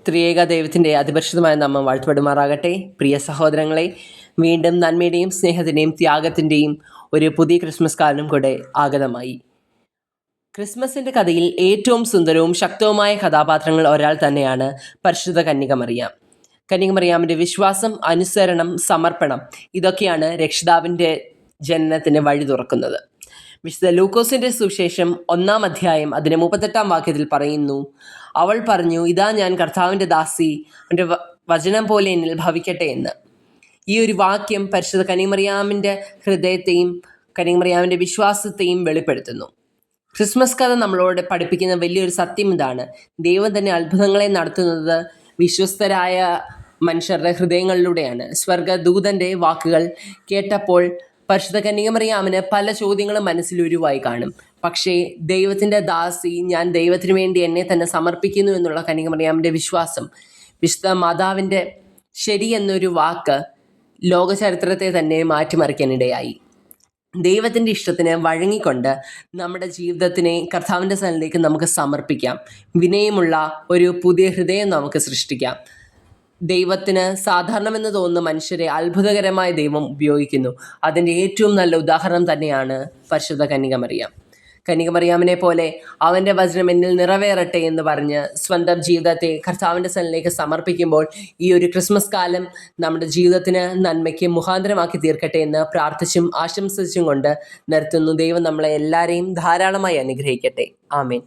ത്രിയേക ദൈവത്തിൻ്റെ അതിപരിശുദ്ധമായ നാമം വാഴ്ത്തപ്പെടുമാറാകട്ടെ. പ്രിയ സഹോദരങ്ങളെ, വീണ്ടും നന്മയുടെയും സ്നേഹത്തിൻ്റെയും ത്യാഗത്തിൻ്റെയും ഒരു പുതിയ ക്രിസ്മസ് കാലം കൂടെ ആഗതമായി. ക്രിസ്മസിൻ്റെ കഥയിൽ ഏറ്റവും സുന്ദരവും ശക്തവുമായ കഥാപാത്രങ്ങൾ ഒരാൾ തന്നെയാണ് പരിശുദ്ധ കന്യക മറിയാം. കന്യക മറിയാമിൻ്റെ വിശ്വാസം, അനുസരണം, സമർപ്പണം ഇതൊക്കെയാണ് രക്ഷിതാവിൻ്റെ ജനനത്തിന് വഴി തുറക്കുന്നത്. വിശുദ്ധ ലൂക്കോസിൻ്റെ സുവിശേഷം 1-ാം അധ്യായം അതിൻ്റെ 38-ാം വാക്യത്തിൽ പറയുന്നു, അവൾ പറഞ്ഞു, ഇതാ ഞാൻ കർത്താവിൻ്റെ ദാസി, അവൻ്റെ വചനം പോലെ എന്നിൽ ഭവിക്കട്ടെ എന്ന്. ഈ ഒരു വാക്യം പരിശുദ്ധ കന്യകമറിയാമിൻ്റെ ഹൃദയത്തെയും കന്യകമറിയാമിൻ്റെ വിശ്വാസത്തെയും വെളിപ്പെടുത്തുന്നു. ക്രിസ്മസ് കഥ നമ്മളോട് പഠിപ്പിക്കുന്ന വലിയൊരു സത്യം ഇതാണ്: ദൈവം തന്നെ അത്ഭുതങ്ങളെ നടത്തുന്നത് വിശ്വസ്തരായ മനുഷ്യരുടെ ഹൃദയങ്ങളിലൂടെയാണ്. സ്വർഗദൂതൻ്റെ വാക്കുകൾ കേട്ടപ്പോൾ പരിശുദ്ധ കന്യകമറിയാമിന് പല ചോദ്യങ്ങളും മനസ്സിലുരുവായി കാണും. പക്ഷേ ദൈവത്തിൻ്റെ ദാസി, ഞാൻ ദൈവത്തിന് വേണ്ടി എന്നെ തന്നെ സമർപ്പിക്കുന്നു എന്നുള്ള കന്യകമറിയാമിൻ്റെ വിശ്വാസം, വിശുദ്ധ മാതാവിൻ്റെ ശരി എന്നൊരു വാക്ക് ലോകചരിത്രത്തെ തന്നെ മാറ്റിമറിക്കാനിടയായി. ദൈവത്തിൻ്റെ ഇഷ്ടത്തിന് വഴങ്ങിക്കൊണ്ട് നമ്മുടെ ജീവിതത്തിനെ കർത്താവിൻ്റെ സന്നിധിയിലേക്ക് നമുക്ക് സമർപ്പിക്കാം. വിനയമുള്ള ഒരു പുതിയ ഹൃദയം നമുക്ക് സൃഷ്ടിക്കാം. ദൈവത്തിന് സാധാരണമെന്ന് തോന്നുന്ന മനുഷ്യരെ അത്ഭുതകരമായ ദൈവം ഉപയോഗിക്കുന്നു. അതിൻ്റെ ഏറ്റവും നല്ല ഉദാഹരണം തന്നെയാണ് പരിശുദ്ധ കന്യകമറിയാം. കന്യകമറിയാമിനെ പോലെ അവൻ്റെ വചനം എന്നിൽ നിറവേറട്ടെ എന്ന് പറഞ്ഞ് സ്വന്തം ജീവിതത്തെ കർത്താവിൻ്റെ സന്നിധിയിലേക്ക് സമർപ്പിക്കുമ്പോൾ ഈ ഒരു ക്രിസ്മസ് കാലം നമ്മുടെ ജീവിതത്തിന് നന്മയ്ക്ക് മുഖാന്തരമാക്കി തീർക്കട്ടെ എന്ന് പ്രാർത്ഥിച്ചും ആശംസിച്ചും കൊണ്ട് നിർത്തുന്നു. ദൈവം നമ്മളെ എല്ലാവരെയും ധാരാളമായി അനുഗ്രഹിക്കട്ടെ. ആമേൻ.